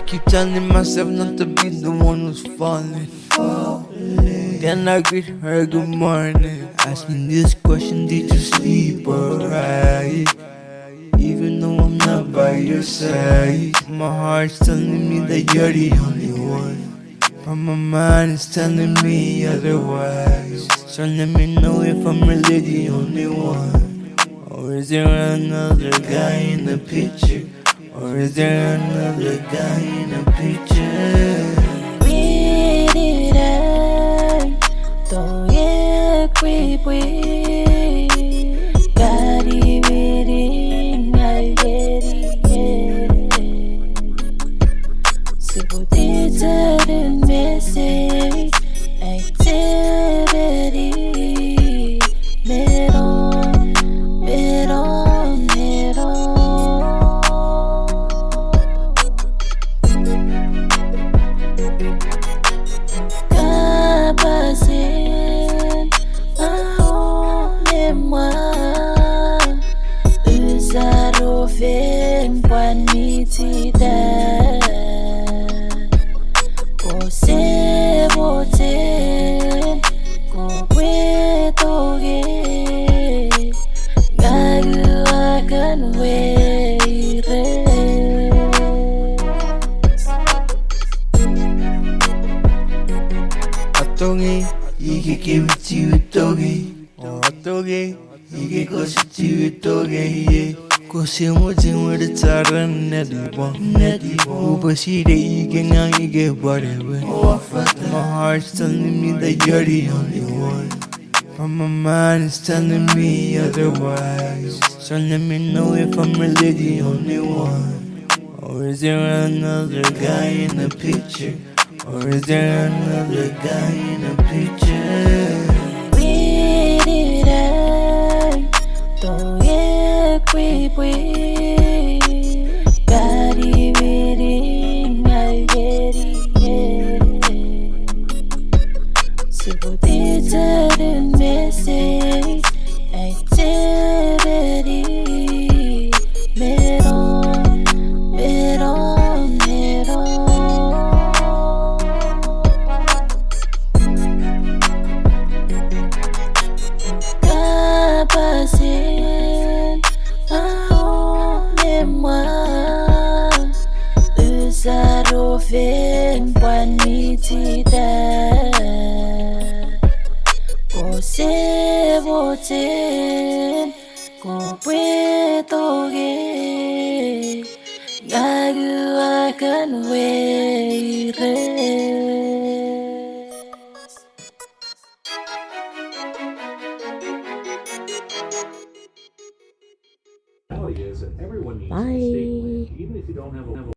keep telling myself not to be the one who's falling. Then I greet her good morning, asking this question: did you sleep alright? Even though I'm not by your side, my heart's telling me that you're the only one, but my mind is telling me otherwise. So let me know if I'm really the only one, or is there another guy in the picture, or is there another guy in the picture? Atoge, 이게 깨우치 우토게. Atoge, 이게 것이지 우토게. 고생모진 우리 차른 내디보. 우버시대 이게 난 이게 whatever. My heart's telling me that you're the only one, but my mind is telling me otherwise. So let me know if I'm really the only one, or is there another guy in the picture, or is there another guy in the picture? Bye.